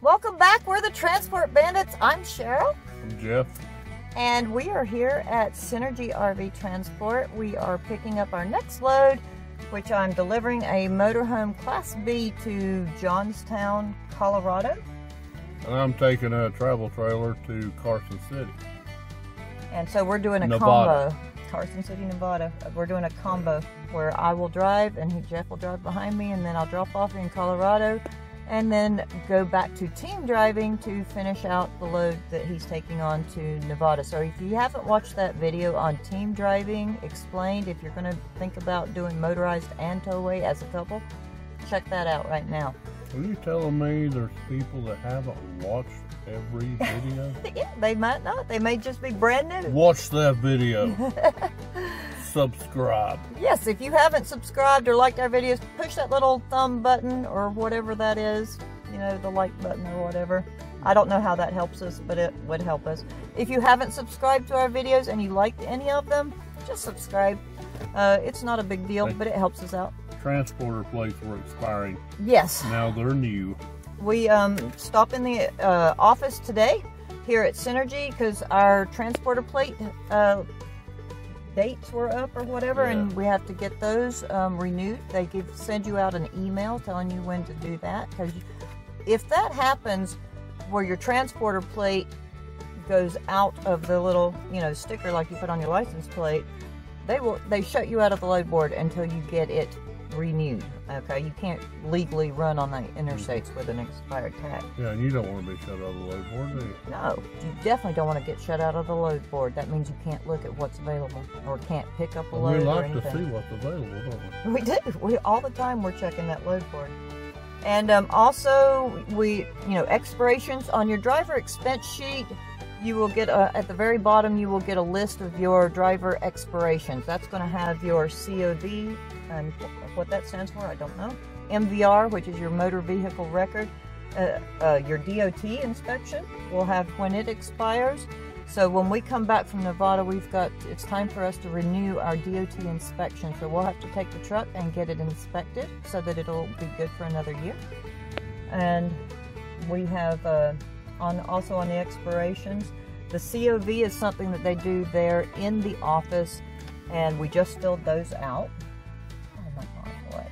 Welcome back. We're the Transport Bandits. I'm Cheryl. I'm Jeff. And we are here at Synergy RV Transport. We are picking up our next load, which I'm delivering a motorhome Class B to Johnstown, Colorado. And I'm taking a travel trailer to Carson City. And so we're doing a Nevada. combo. Carson City, Nevada. We're doing a combo where I will drive and Jeff will drive behind me, and then I'll drop off in Colorado and then go back to team driving to finish out the load that he's taking on to Nevada. So if you haven't watched that video on team driving explained, if you're going to think about doing motorized and towaway as a couple, check that out right now. Are you telling me there's people that haven't watched every video? Yeah, they might not. They may just be brand new. Watch that video. Subscribe. Yes, if you haven't subscribed or liked our videos, push that little thumb button or whatever that is, you know, the like button or whatever. I don't know how that helps us, but it would help us. If you haven't subscribed to our videos and you liked any of them, just subscribe. It's not a big deal, but it helps us out. Transporter plates were expiring. Yes. Now they're new. We stopped in the office today here at Synergy because our transporter plate dates were up or whatever, yeah. And we have to get those renewed. They send you out an email telling you when to do that, because if that happens where your transporter plate goes out of the little, you know, sticker like you put on your license plate, they shut you out of the load board until you get it renewed. Okay, you can't legally run on the interstates with an expired tag. Yeah, and you don't want to be shut out of the load board, do you? No, you definitely don't want to get shut out of the load board. That means you can't look at what's available or can't pick up a load. We or like anything. to see what's available, don't we? We do. All the time we're checking that load board. And also, you know, expirations on your driver expense sheet. You will get at the very bottom. You will get a list of your driver expirations. That's going to have your COV and what that stands for, I don't know. MVR, which is your motor vehicle record. Your DOT inspection will have when it expires. So when we come back from Nevada, it's time for us to renew our DOT inspection. So we'll have to take the truck and get it inspected so that it'll be good for another year. And we have also on the expirations, the COV is something that they do there in the office, and we just filled those out. Oh my God, what?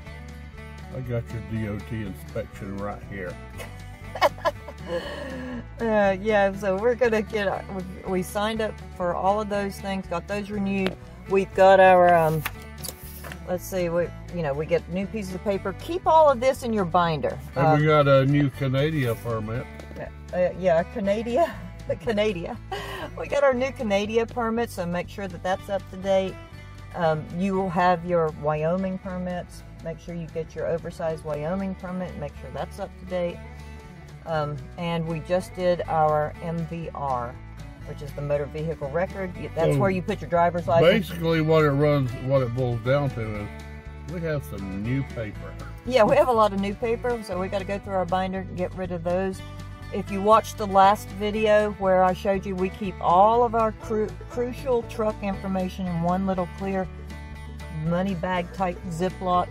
I got your DOT inspection right here. Yeah, so we're gonna get, we signed up for all of those things, got those renewed. We've got our, let's see, we get new pieces of paper. Keep all of this in your binder. And we got a new Canada permit. Yeah, Canada. We got our new Canada permit, so make sure that that's up to date. You will have your Wyoming permits. Make sure you get your oversized Wyoming permit. Make sure that's up to date. And we just did our MVR, which is the motor vehicle record. That's where you put your driver's license. Basically, what it boils down to is we have some new paper. Yeah, we have a lot of new paper, so we got to go through our binder and get rid of those. If you watched the last video where I showed you, we keep all of our crucial truck information in one little clear money bag type Ziploc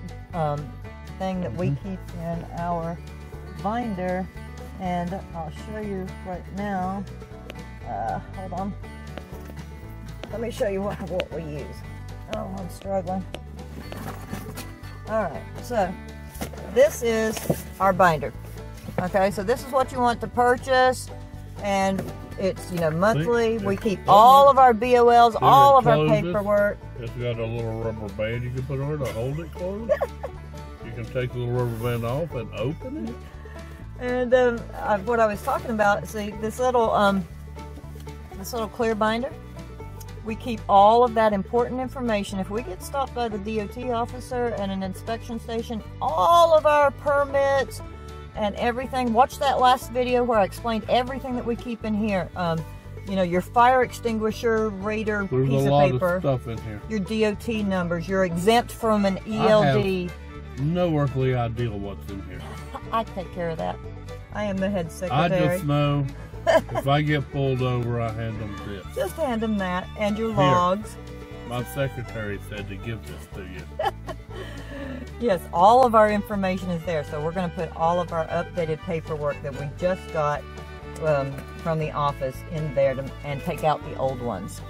thing that we keep in our binder. And I'll show you right now. Hold on. Let me show you what we use. Oh, I'm struggling. Alright, so this is our binder. Okay, so this is what you want to purchase, and it's, you know, monthly. We keep all of our BOLs, all of our paperwork. It's got a little rubber band you can put on it to hold it closed. You can take the little rubber band off and open it. And what I was talking about, see this little clear binder. We keep all of that important information. If we get stopped by the DOT officer at an inspection station, all of our permits and everything. Watch that last video where I explained everything that we keep in here. You know, your fire extinguisher rater piece of paper. There's a lot of stuff in here. Your DOT numbers. You're exempt from an ELD. I have no earthly idea what's in here. I take care of that. I am the head secretary. I just know if I get pulled over, I hand them this. Just hand them that and your logs. My secretary said to give this to you. Yes, all of our information is there. So we're going to put all of our updated paperwork that we just got from the office in there and take out the old ones.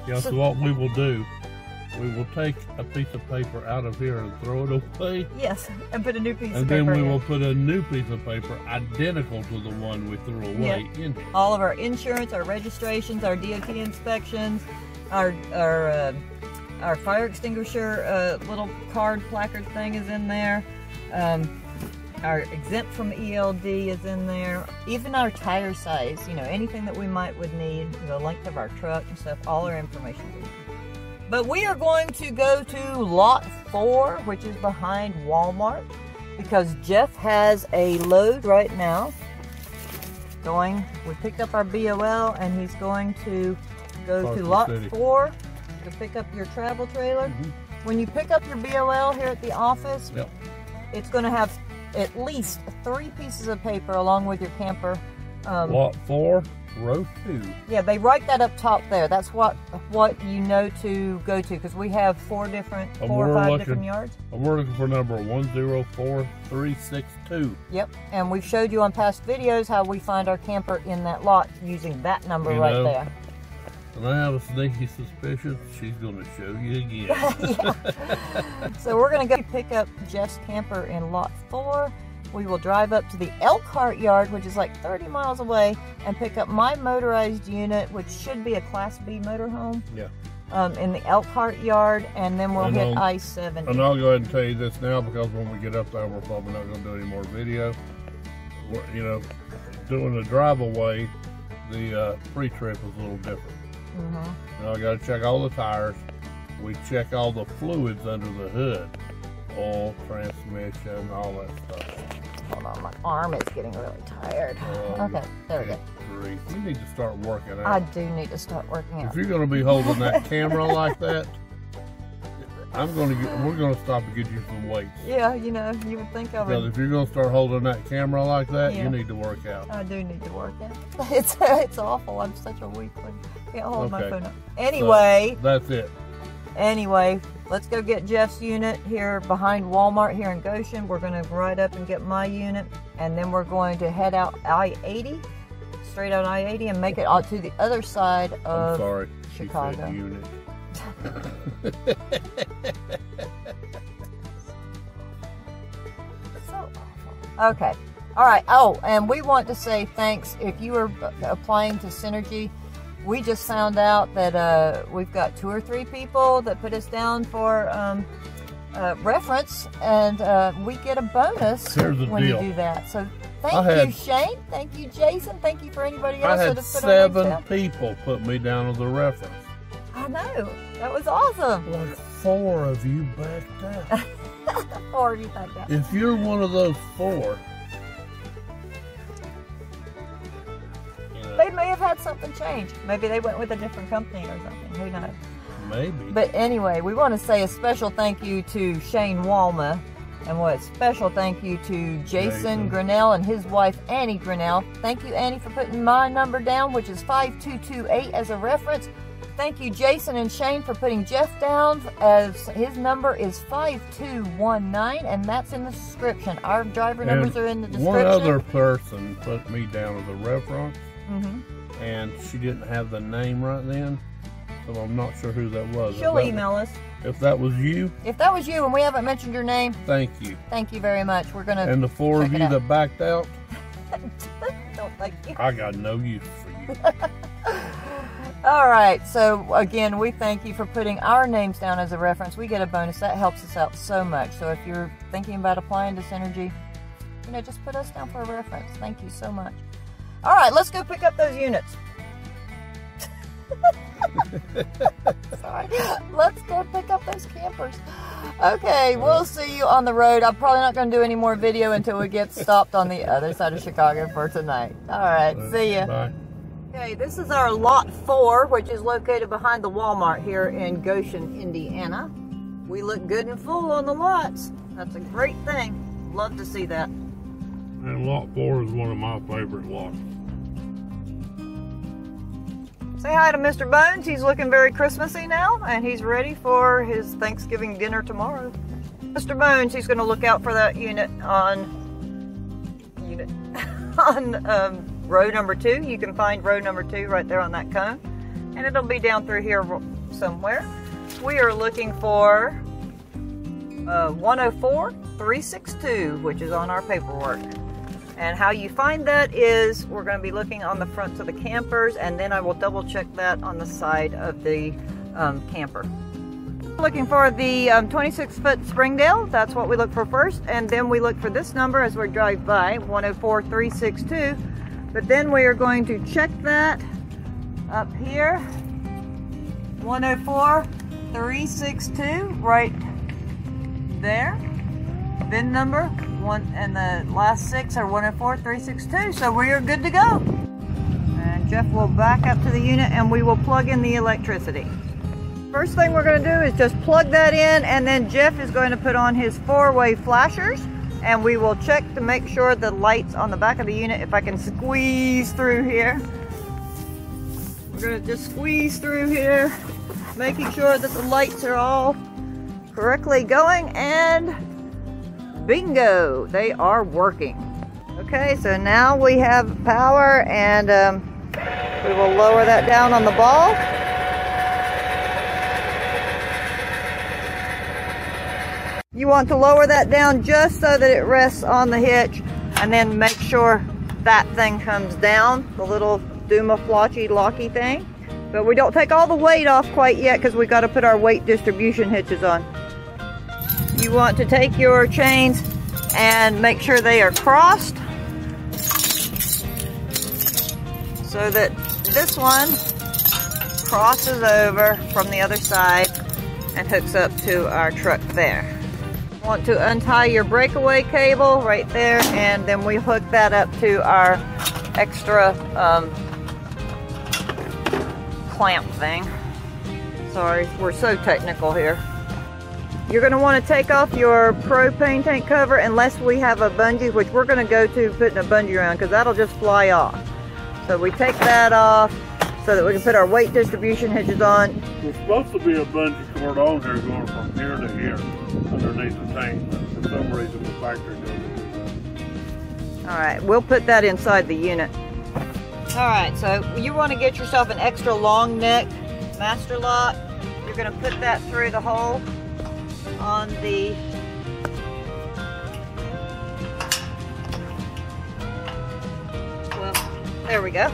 Yeah, so what we will do, we will take a piece of paper out of here and throw it away. Yes, and put a new piece of And paper then we in. will put a new piece of paper identical to the one we threw away in here. All of our insurance, our registrations, our DOT inspections, our fire extinguisher little card placard thing is in there. Our exempt from ELD is in there. Even our tire size, you know, anything that we would need, the length of our truck and stuff, all our information is in there. But we are going to go to lot 4, which is behind Walmart, because Jeff has a load right now we picked up our BOL and he's going to go to lot 4 to pick up your travel trailer. When you pick up your BOL here at the office, it's going to have at least 3 pieces of paper along with your camper. Lot 4, row 2. Yeah, they write that up top there. That's what you know to go to, because we have 4 or 5 different yards. We're looking for number 104362. Yep, and we've showed you on past videos how we find our camper in that lot using that number right there. And I have a sneaky suspicion she's going to show you again. So we're going to go pick up Jeff's camper in lot 4. We will drive up to the Elkhart yard, which is like 30 miles away, and pick up my motorized unit, which should be a Class B motorhome. Yeah. In the Elkhart yard, and then we'll hit I-70. And I'll go ahead and tell you this now, because when we get up there, we're probably not going to do any more video. You know, doing the drive-away, the pre-trip is a little different. Now I got to check all the tires. We check all the fluids under the hood, oil, transmission, all that stuff. Hold on, my arm is getting really tired. Okay, there we go. You need to start working out. I do need to start working out. If you're going to be holding that camera like that, we're going to stop and get you some weights. Yeah, you know, you would think of it. Because if you're going to start holding that camera like that, you need to work out. I do need to work out. It's awful. I'm such a weakling. Can't hold my phone up. Anyway. So, that's it. Anyway, let's go get Jeff's unit here behind Walmart here in Goshen. We're going to ride up and get my unit, and then we're going to head out I-80, straight out I-80, and make it out to the other side of Chicago. She said unit. So awful. Okay. All right. Oh, and we want to say thanks. If you are applying to Synergy, we just found out that we've got 2 or 3 people that put us down for reference, and we get a bonus when you do that. So thank you, Shane. Thank you, Jason. Thank you for anybody else that has put on 7 people put me down as a reference. I know. That was awesome. Like 4 of you backed out. 4 of you backed out. If you're one of those 4, they may have had something change. Maybe they went with a different company or something. Who knows? Maybe. But anyway, we want to say a special thank you to Shane Walma, and a special thank you to Jason Grinnell and his wife Annie Grinnell. Thank you, Annie, for putting my number down, which is 5228 as a reference. Thank you, Jason and Shane, for putting Jeff down, as his number is 5219, and that's in the description. Our driver numbers are in the description. One other person put me down as a reference, and she didn't have the name right then, so I'm not sure who that was. She'll email us. If that was you. If that was you and we haven't mentioned your name. Thank you. Thank you very much. We're going to And the 4 of you that backed out. Don't thank you. I got no use for you. All right. So again, we thank you for putting our names down as a reference. We get a bonus. That helps us out so much. So if you're thinking about applying to Synergy, you know, just put us down for a reference. Thank you so much. All right, let's go pick up those units. Sorry. Let's go pick up those campers. Okay, we'll see you on the road. I'm probably not going to do any more video until we get stopped on the other side of Chicago for tonight. All right, see ya. Bye. Okay, this is our lot 4, which is located behind the Walmart here in Goshen, Indiana. We look good and full on the lots. That's a great thing. Love to see that. And lot 4 is one of my favorite lots. Say hi to Mr. Bones. He's looking very Christmassy now, and he's ready for his Thanksgiving dinner tomorrow. Mr. Bones, he's going to look out for that unit on row number 2. You can find row number 2 right there on that cone, and it'll be down through here somewhere. We are looking for 104362, which is on our paperwork. And how you find that is we're going to be looking on the fronts of the campers, and then I will double check that on the side of the camper. Looking for the 26-foot Springdale. That's what we look for first, and then we look for this number as we drive by, 104362. But then we are going to check that up here, 104362, right there. VIN number 1 and the last 6 are 104362. So we are good to go. And Jeff will back up to the unit and we will plug in the electricity. First thing we're going to do is just plug that in, and then Jeff is going to put on his 4-way flashers, and we will check to make sure the lights on the back of the unit, if I can squeeze through here. We're going to just squeeze through here, making sure that the lights are all correctly going, and bingo, they are working. Okay, so now we have power, and we will lower that down on the ball. You want to lower that down just so that it rests on the hitch, and then make sure that thing comes down, the little Duma Flotchy Locky thing. But we don't take all the weight off quite yet because we got to put our weight distribution hitches on. You want to take your chains and make sure they are crossed so that this one crosses over from the other side and hooks up to our truck there. Want to untie your breakaway cable right there, and then we hook that up to our extra clamp thing. Sorry, we're so technical here. You're going to want to take off your propane tank cover unless we have a bungee, which we're going to go to putting a bungee around because that'll just fly off. So we take that off so that we can put our weight distribution hitches on. There's supposed to be a bungee cord on here going from here to here underneath the tank, but for some reason the factory doesn't do that. Alright, we'll put that inside the unit. Alright, so you want to get yourself an extra long neck master lock. You're going to put that through the hole on the there we go.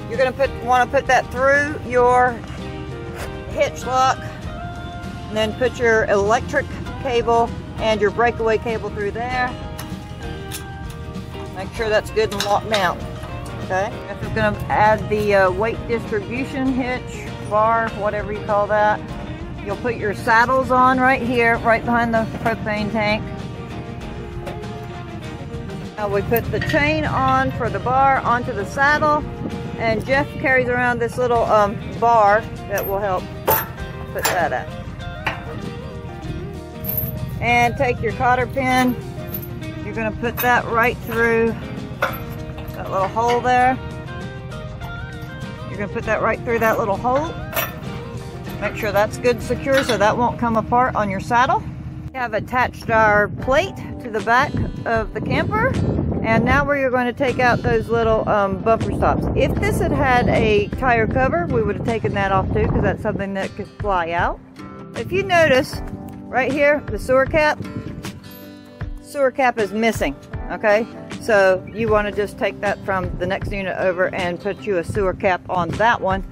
You're going to want to put that through your hitch lock, and then put your electric cable and your breakaway cable through there. Make sure that's good and locked down. Okay, if you're going to add the weight distribution hitch bar, whatever you call that, you'll put your saddles on right here, right behind the propane tank. Now we put the chain on for the bar onto the saddle, and Jeff carries around this little bar that will help put that up. And take your cotter pin. You're going to put that right through that little hole there. You're going to put that right through that little hole. Make sure that's good and secure so that won't come apart on your saddle. We have attached our plate to the back of the camper, and now we're going to take out those little bumper stops. If this had had a tire cover, we would have taken that off too, because that's something that could fly out. If you notice right here, the sewer cap is missing. Okay, so you want to just take that from the next unit over and put you a sewer cap on that one,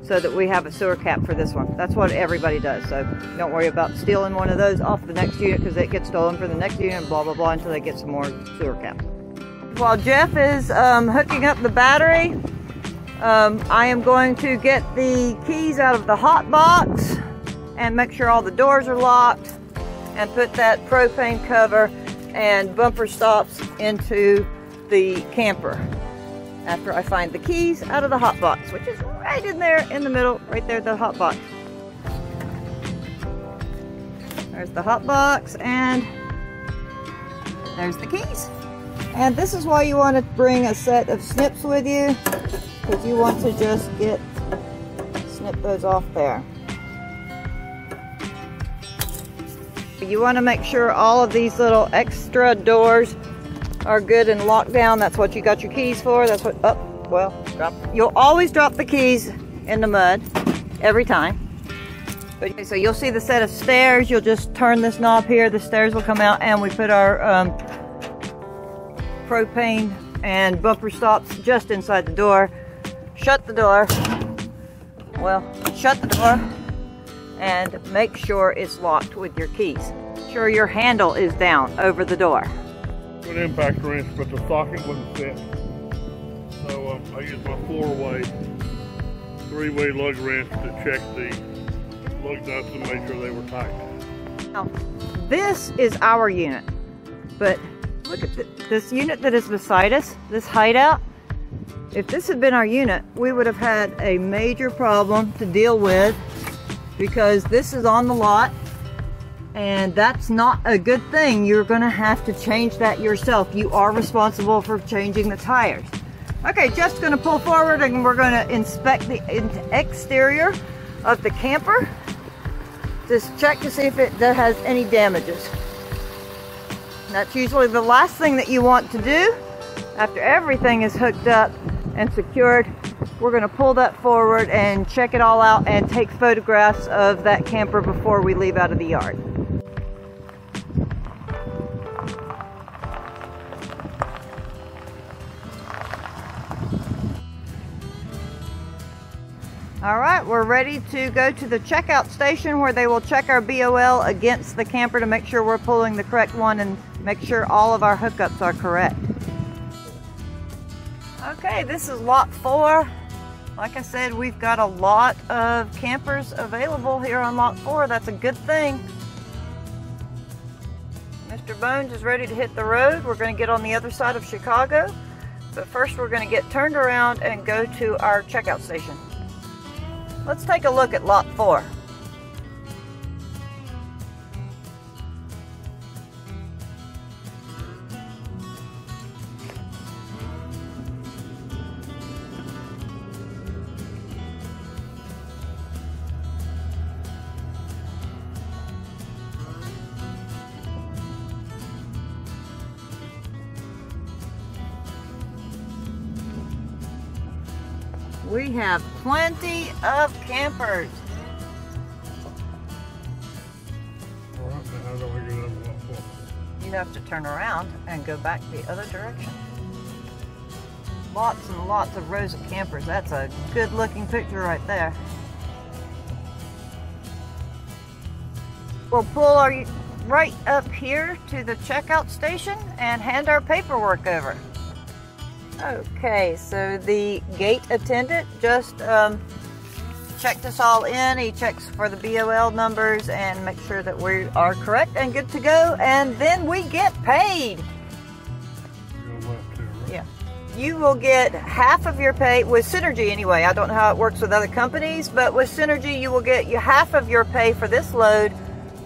so that we have a sewer cap for this one. That's what everybody does, so don't worry about stealing one of those off the next unit, because it gets stolen for the next unit and blah blah blah until they get some more sewer caps. While Jeff is hooking up the battery, I am going to get the keys out of the hot box and make sure all the doors are locked, and put that propane cover and bumper stops into the camper after I find the keys out of the hot box, which is right in there in the middle, right there, the hot box. There's the hot box, and there's the keys. And this is why you want to bring a set of snips with you, because you want to just snip those off there. You want to make sure all of these little extra doors are good and locked down. That's what you got your keys for. That's what, oh, well, drop. You'll always drop the keys in the mud every time. But, so you'll see the set of stairs. You'll just turn this knob here. The stairs will come out, and we put our propane and bumper stops just inside the door. Shut the door. Well, shut the door and make sure it's locked with your keys. Sure your handle is down over the door. Put impact wrench, but the socket wouldn't fit. So I use my 4-way, 3-way lug wrench to check the lug nuts and make sure they were tight. Now, this is our unit, but look at this unit that is beside us, this hideout. If this had been our unit, we would have had a major problem to deal with because this is on the lot and that's not a good thing. You're gonna have to change that yourself. You are responsible for changing the tires. Okay, Jeff's gonna pull forward and we're gonna inspect the exterior of the camper. Just check to see if it has any damages. That's usually the last thing that you want to do. After everything is hooked up and secured, we're going to pull that forward and check it all out and take photographs of that camper before we leave out of the yard. All right, we're ready to go to the checkout station where they will check our BOL against the camper to make sure we're pulling the correct one and make sure all of our hookups are correct. Okay, this is lot 4. Like I said, we've got a lot of campers available here on lot 4. That's a good thing. Mr. Bones is ready to hit the road. We're going to get on the other side of Chicago. But first we're going to get turned around and go to our checkout station. Let's take a look at lot 4. We have plenty of campers. All right, now how do we get up lot 4? You have to turn around and go back the other direction. Lots and lots of rows of campers. That's a good looking picture right there. We'll pull our right up here to the checkout station and hand our paperwork over. Okay, so the gate attendant just checked us all in. He checks for the BOL numbers and make sure that we are correct and good to go, and then we get paid. Go left here, right? Yeah, you will get half of your pay with Synergy anyway. I don't know how it works with other companies, but with Synergy you will get half of your pay for this load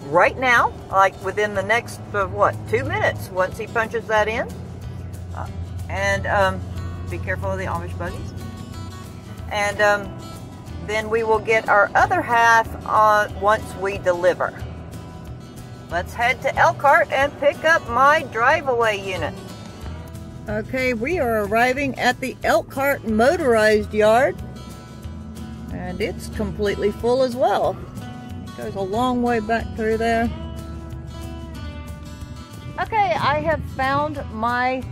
right now, like within the next, what, 2 minutes once he punches that in. And be careful of the Amish buggies. And then we will get our other half on once we deliver. Let's head to Elkhart and pick up my Driveaway unit. Okay, we are arriving at the Elkhart motorized yard. And it's completely full as well. It goes a long way back through there. Okay, I have found my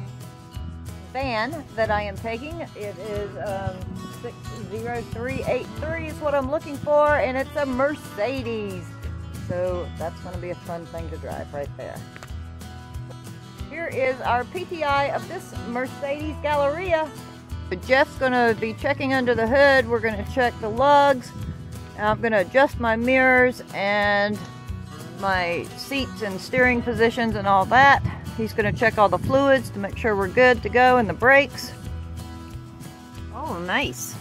van that I am taking. It is 60383 is what I'm looking for, and it's a Mercedes. So that's going to be a fun thing to drive right there. Here is our PTI of this Mercedes Galleria. Jeff's going to be checking under the hood. We're going to check the lugs. I'm going to adjust my mirrors and my seats and steering positions and all that. He's going to check all the fluids to make sure we're good to go, and the brakes. Oh, nice.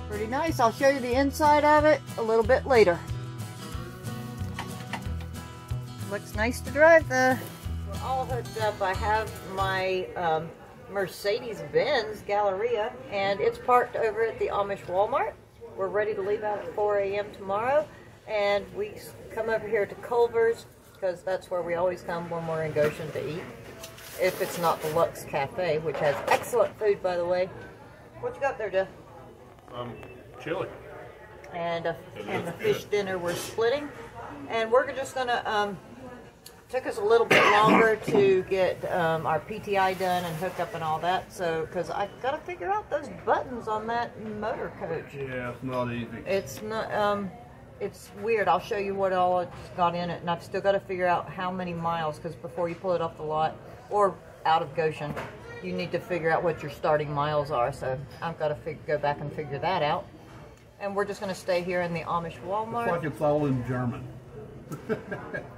Pretty nice. I'll show you the inside of it a little bit later. Looks nice to drive though. We're all hooked up. I have my Mercedes-Benz Galleria, and it's parked over at the Amish Walmart. We're ready to leave out at 4 a.m. tomorrow, and we come over here to Culver's because that's where we always come when we're in Goshen to eat. If it's not the Lux Cafe, which has excellent food, by the way. What you got there, Jeff? Chili. And the fish dinner we're splitting. And we're just gonna, took us a little bit longer to get our PTI done and hook up and all that. So, because I gotta figure out those buttons on that motor coach. Yeah, it's not easy. It's not, it's weird. I'll show you what all it's got in it. And I've still got to figure out how many miles, because before you pull it off the lot or out of Goshen, you need to figure out what your starting miles are. So I've got to go back and figure that out. And we're just going to stay here in the Amish Walmart. It's like it's all in German.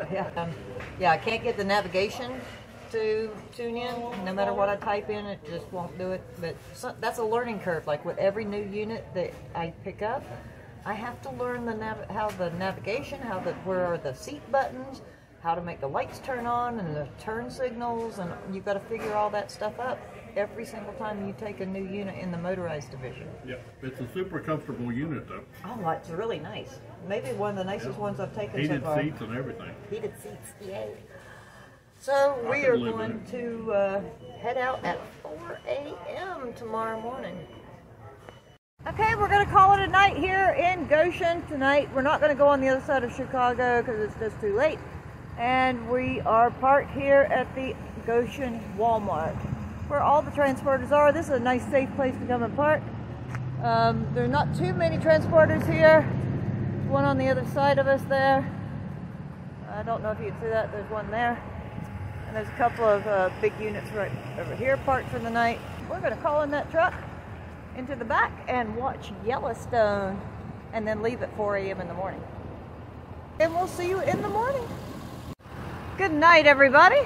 Yeah, yeah. I can't get the navigation to tune in. No matter what I type in, it just won't do it. But that's a learning curve. Like with every new unit that I pick up, I have to learn how the navigation, where are the seat buttons, how to make the lights turn on, and the turn signals, and you've got to figure all that stuff up every single time you take a new unit in the motorized division. Yeah, it's a super comfortable unit though. Oh, it's really nice. Maybe one of the nicest ones I've taken Heated so far. seats and everything. Heated seats, yay. So we are going to head out at 4 a.m. tomorrow morning. Okay, we're going to call it a night here in Goshen tonight. We're not going to go on the other side of Chicago because it's just too late. And we are parked here at the Goshen Walmart, where all the transporters are. This is a nice, safe place to come and park. There are not too many transporters here. There's one on the other side of us there. I don't know if you can see that. There's one there. And there's a couple of big units right over here parked for the night. We're going to call in that truck into the back and watch Yellowstone, and then leave at 4 a.m. in the morning. And we'll see you in the morning. Good night, everybody.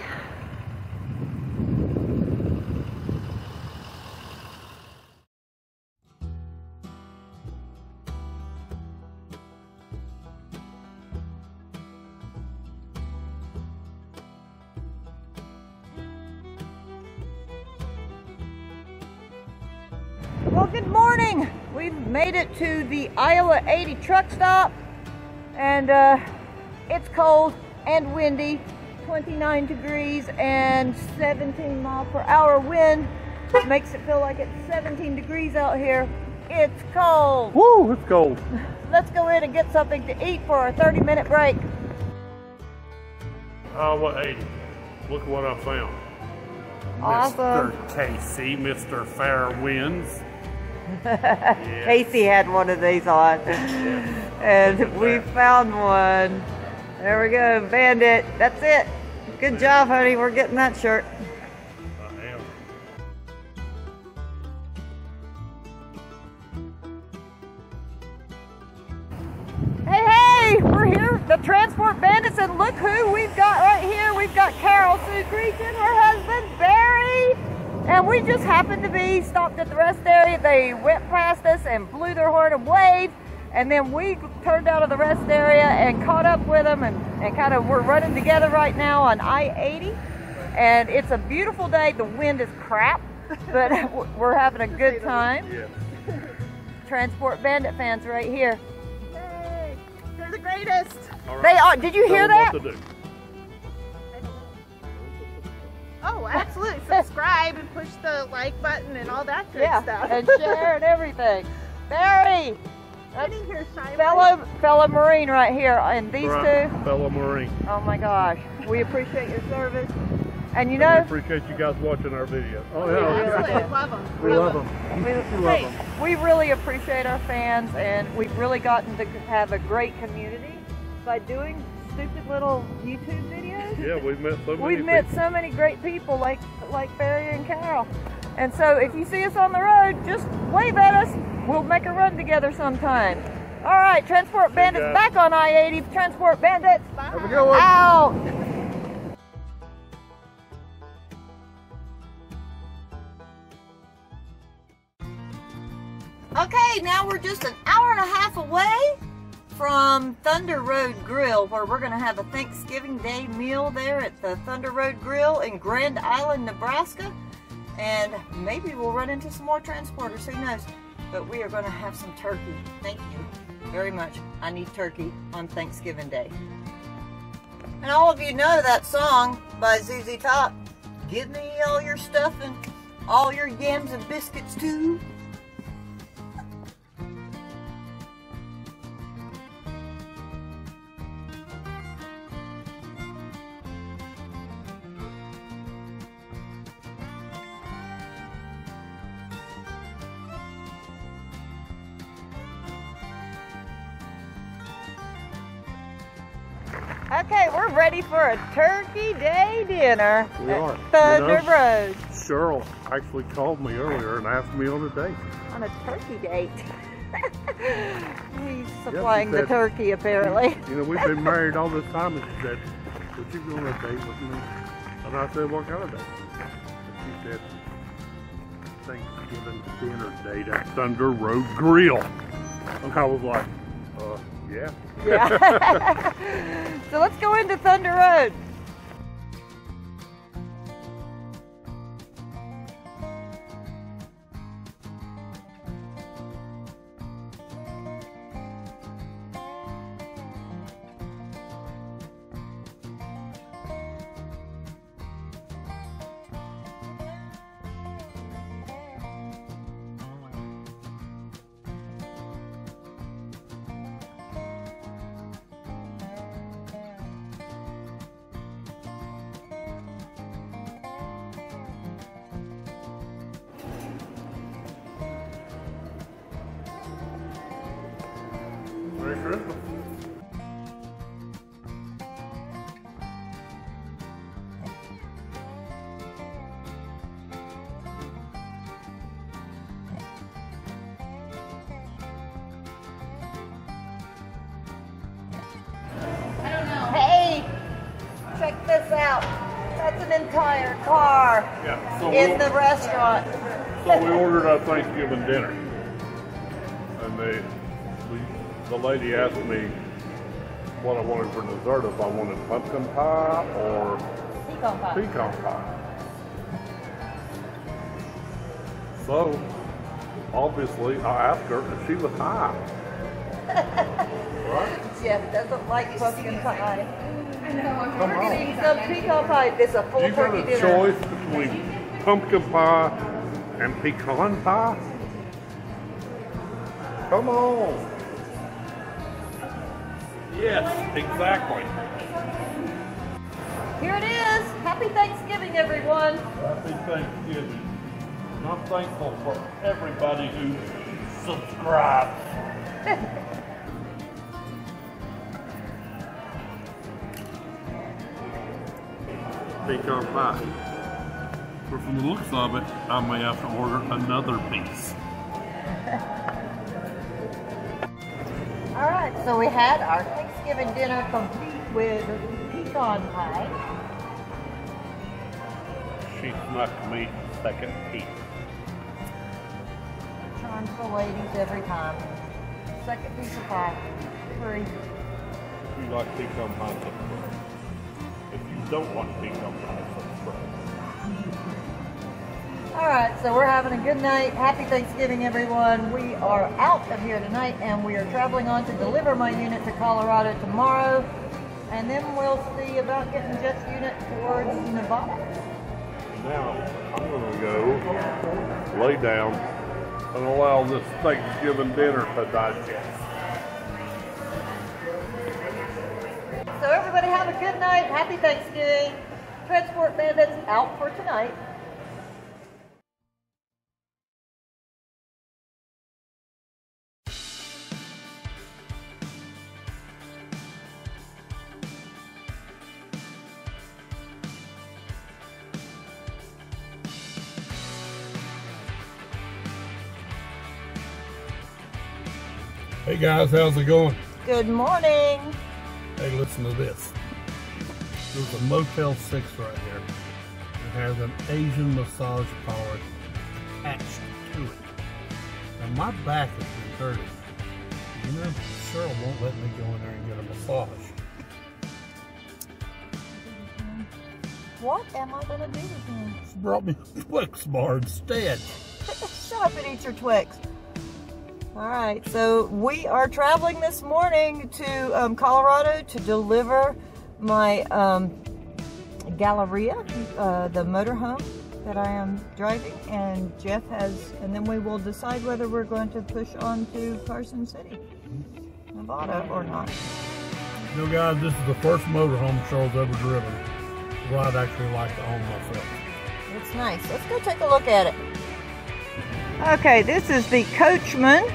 Well, good morning. We've made it to the Iowa 80 truck stop, and it's cold and windy, 29 degrees and 17 mile per hour wind. It makes it feel like it's 17 degrees out here. It's cold. Woo, it's cold. Let's go in and get something to eat for our 30-minute break. Iowa 80. Look what I found. Awesome. Mr. Casey, Mr. Fair Winds. Yes. Casey had one of these on, and we found one. There we go, Bandit. That's it. Good job, honey. We're getting that shirt. I am. Hey, we're here, the Transport Bandits, and look who we've got right here. We've got Carol Sue Creechin, her husband, Barry. And we just happened to be stopped at the rest area. They went past us and blew their horn and waved. And then we turned out of the rest area and caught up with them, and kind of we're running together right now on I-80. And it's a beautiful day. The wind is crap, but we're having a good time. Yeah. Transport Bandit fans right here. Yay! They're the greatest. All right. They are. Did you hear that? What to do. Oh, absolutely. Subscribe and push the like button and all that good stuff. And share and everything. Barry, That's here, fellow Marine right here, and these two. Fellow Marine. Oh my gosh, we appreciate your service. And you We know, appreciate you guys watching our video. Oh Absolutely. Love them. We love them. we really appreciate our fans, and we've really gotten to have a great community by doing stupid little YouTube videos. Yeah, we've met so many We've met people. so many great people like Barry and Carol. And so if you see us on the road, just wave at us. We'll make a run together sometime. All right, Transport Bandits back on I-80. Transport Bandits, Have a good one. out. Okay, now we're just an hour and a half away from Thunder Road Grill, where we're going to have a Thanksgiving Day meal there at the Thunder Road Grill in Grand Island, Nebraska. And maybe we'll run into some more transporters, who knows? But we are gonna have some turkey. Thank you very much. I need turkey on Thanksgiving Day. And all of you know that song by ZZ Top. Give me all your stuff and all your yams and biscuits too. Okay, we're ready for a Turkey Day dinner at Thunder Road. Cheryl actually called me earlier and asked me on a date. On a turkey date. He's supplying the turkey, apparently. You know, we've been married all this time, and she said, would you go on a date with me? And I said, what kind of date? And she said, Thanksgiving dinner date at Thunder Road Grill. And I was like, yeah. Yeah. So let's go into Thunder Road. Merry Christmas. Hey, check this out. That's an entire car in the restaurant. So we ordered our Thanksgiving dinner, and the lady asked me what I wanted for dessert, if I wanted pumpkin pie or pecan pie. So, obviously, I asked her if she was high. Right? Jeff doesn't like pumpkin pie. I know, I'm Come on. Eating some pecan pie. It's a full You got turkey a dinner. choice between pumpkin pie and pecan pie? Come on. Yes, exactly. Here it is. Happy Thanksgiving, everyone. Happy Thanksgiving. And I'm thankful for everybody who subscribes. Pecan pie. But from the looks of it, I may have to order another piece. All right, so we had our Thanksgiving dinner complete with pecan pie. She snuck me second piece. Charms the ladies every time. Second piece of pie. Free. If you like pecan pie, subscribe. If you don't like pecan pie, subscribe. All right, so we're having a good night. Happy Thanksgiving, everyone. We are out of here tonight, and we are traveling on to deliver my unit to Colorado tomorrow. And then we'll see about getting Jeff's unit towards Nevada. Now, I'm going to go lay down and allow this Thanksgiving dinner to digest. So everybody have a good night. Happy Thanksgiving. Transport Bandits out for tonight. Hey guys, how's it going? Good morning. Hey, listen to this. There's a Motel 6 right here. It has an Asian massage parlor attached to it. Now my back has been hurting. You know, Cheryl won't let me go in there and get a massage. What am I gonna do with him? She brought me a Twix bar instead. Shut up and eat your Twix. All right, so we are traveling this morning to Colorado to deliver my Galleria, the motorhome that I am driving, and Jeff has, and then we will decide whether we're going to push on to Carson City, Nevada, or not. You know, guys, this is the first motorhome Cheryl's ever driven. Well, I'd actually like to own myself. It's nice. Let's go take a look at it. Okay, this is the Coachman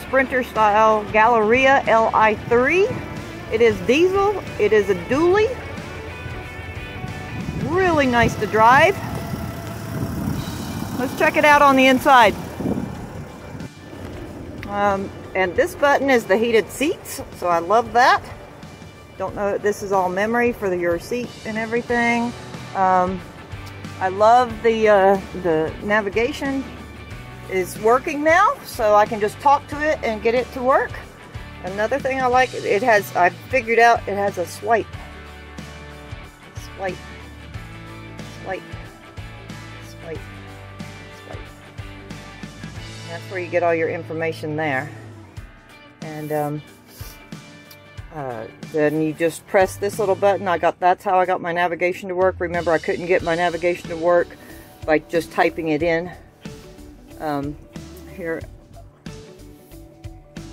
Sprinter style Galleria Li3. It is diesel. It is a dually. Really nice to drive. Let's check it out on the inside. And this button is the heated seats, so I love that. Don't know, this is all memory for your seat and everything. I love the navigation is working now, so I can just talk to it and get it to work. Another thing I like, it has, I figured out it has a swipe. Swipe. Swipe. Swipe. Swipe. And that's where you get all your information there. And then you just press this little button. That's how I got my navigation to work. Remember, I couldn't get my navigation to work by just typing it in here.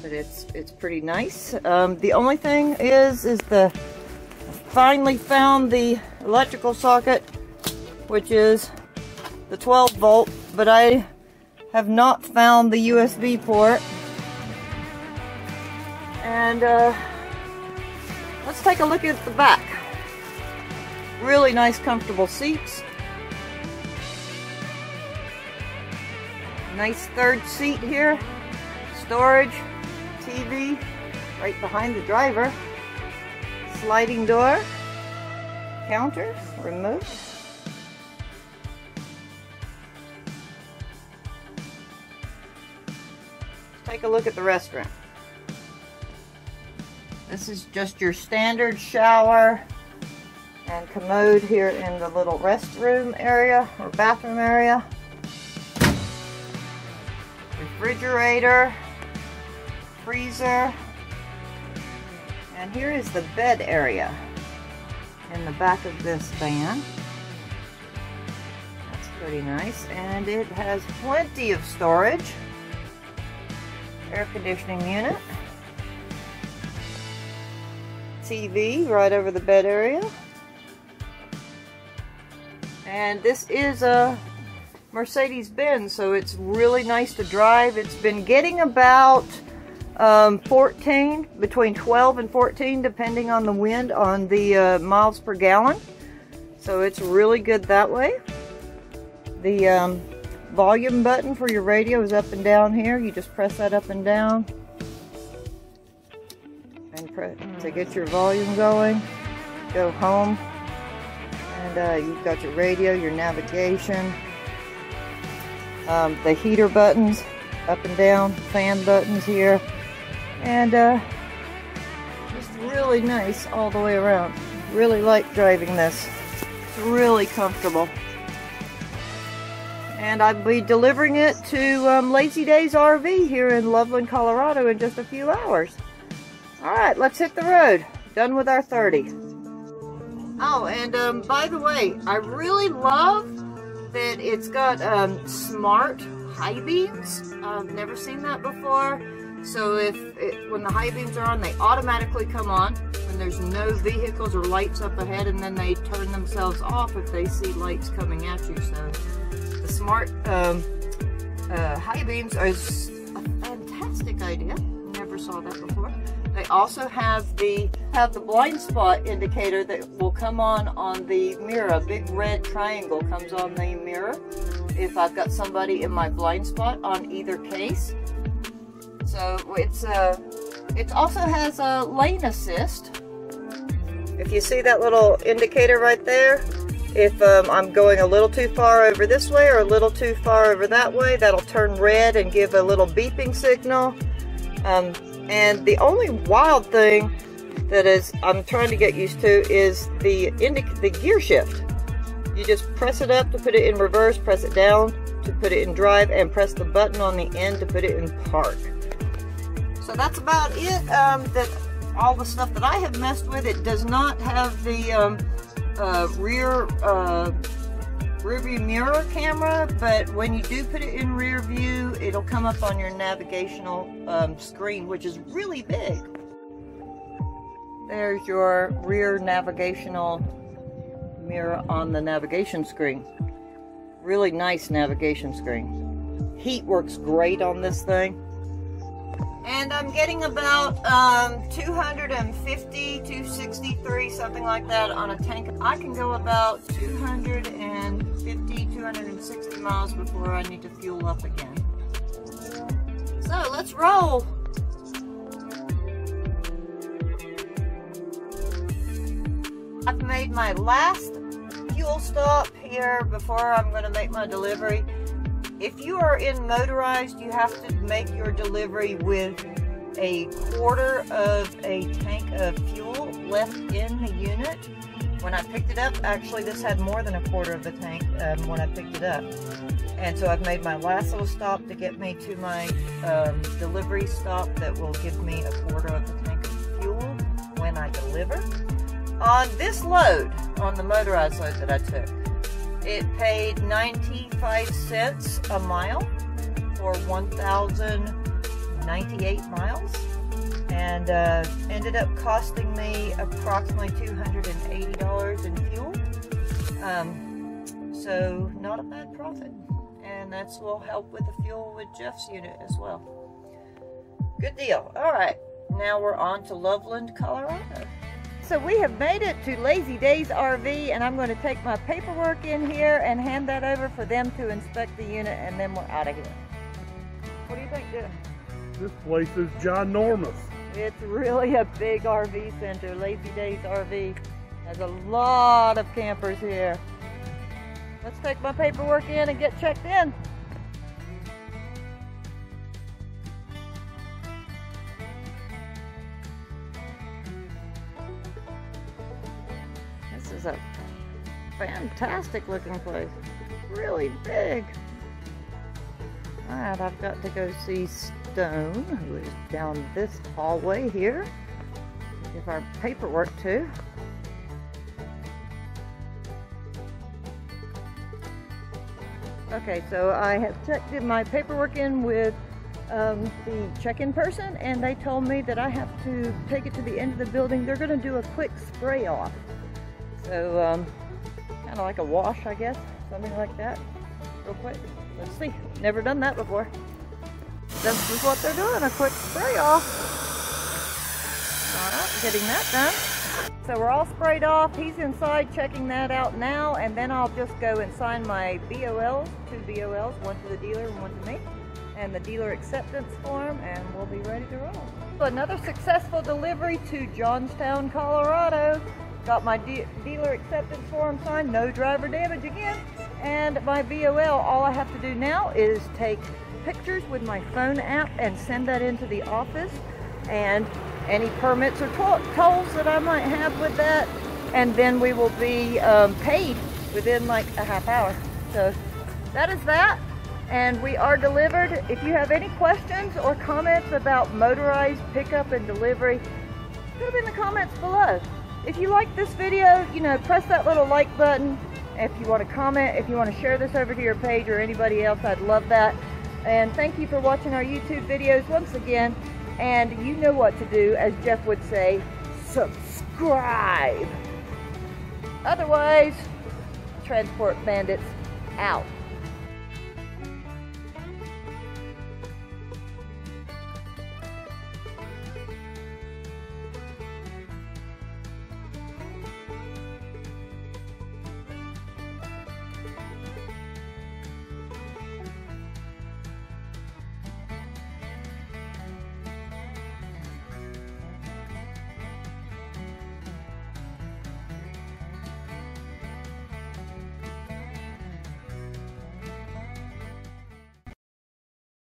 But it's pretty nice. The only thing is I finally found the electrical socket, which is the 12 volt, but I have not found the USB port. And let's take a look at the back. Really nice, comfortable seats. Nice third seat here. Storage, TV, right behind the driver. Sliding door, counter, remote. Take a look at the restroom. This is just your standard shower and commode here in the little restroom area or bathroom area. Refrigerator, freezer, and here is the bed area in the back of this van. That's pretty nice, and it has plenty of storage. Air conditioning unit. TV right over the bed area. And this is a Mercedes-Benz, so it's really nice to drive. It's been getting about 14, between 12 and 14, depending on the wind, on the miles per gallon. So it's really good that way. The volume button for your radio is up and down here. You just press that up and down and press to get your volume going. Go home, and you've got your radio, your navigation, the heater buttons up and down, fan buttons here, and just really nice all the way around. Really like driving this. It's really comfortable. And I'll be delivering it to Lazy Days RV here in Loveland, Colorado in just a few hours. Alright, let's hit the road. Done with our 30. Oh, and by the way, I really love that it's got smart high beams. I've never seen that before. So when the high beams are on, they automatically come on when there's no vehicles or lights up ahead, and then they turn themselves off if they see lights coming at you. So the smart high beams are a fantastic idea. Never saw that before. They also have the blind spot indicator that will come on the mirror. A big red triangle comes on the mirror if I've got somebody in my blind spot on either case. So it also has a lane assist. If you see that little indicator right there, if I'm going a little too far over this way or a little too far over that way, that'll turn red and give a little beeping signal. And the only wild thing that is I'm trying to get used to is the gear shift. You just press it up to put it in reverse, press it down to put it in drive, and press the button on the end to put it in park. So that's about it. That all the stuff that I have messed with. It does not have the rear view mirror camera, but when you do put it in rear view, it'll come up on your navigational screen, which is really big. There's your rear navigational mirror on the navigation screen. Really nice navigation screen. Heat works great on this thing. And I'm getting about 250, 263, something like that on a tank. I can go about 250, 260 miles before I need to fuel up again. So let's roll. I've made my last fuel stop here before I'm going to make my delivery. If you are in motorized, you have to make your delivery with a quarter of a tank of fuel left in the unit. When I picked it up, actually this had more than a quarter of the tank when I picked it up. And so I've made my last little stop to get me to my delivery stop that will give me a quarter of the tank of fuel when I deliver. On this load, on the motorized load that I took, it paid 95 cents a mile for 1,098 miles, and ended up costing me approximately $280 in fuel. So not a bad profit, and that's will help with the fuel with Jeff's unit as well. Good deal. All right, now we're on to Loveland, Colorado. So we have made it to Lazy Days RV, and I'm going to take my paperwork in here and hand that over for them to inspect the unit, and then we're out of here. What do you think, Jeff? This place is ginormous. It's really a big RV center. Lazy Days RV has a lot of campers here. Let's take my paperwork in and get checked in. This is a fantastic looking place. Really big. Alright, I've got to go see Stone, who is down this hallway here, to give our paperwork to. Okay, so I have checked in my paperwork in with the check-in person, and they told me that I have to take it to the end of the building. They're going to do a quick spray off. So, kind of like a wash, I guess, something like that, real quick. Let's see, never done that before. This is what they're doing, a quick spray off. All right, getting that done. So we're all sprayed off. He's inside checking that out now, and then I'll just go and sign my BOLs, 2 BOLs, one to the dealer and one to me, and the dealer acceptance form, and we'll be ready to roll. So another successful delivery to Johnstown, Colorado. Got my dealer acceptance form signed, no driver damage again, and my BOL. All I have to do now is take pictures with my phone app and send that into the office, and any permits or tolls that I might have with that, and then we will be paid within like a half hour. So that is that, and we are delivered. If you have any questions or comments about motorized pickup and delivery, put them in the comments below. If you like this video, you know, press that little like button. If you want to comment, if you want to share this over to your page or anybody else, I'd love that. And thank you for watching our YouTube videos once again. And you know what to do, as Jeff would say, subscribe. Otherwise, Transport Bandits out.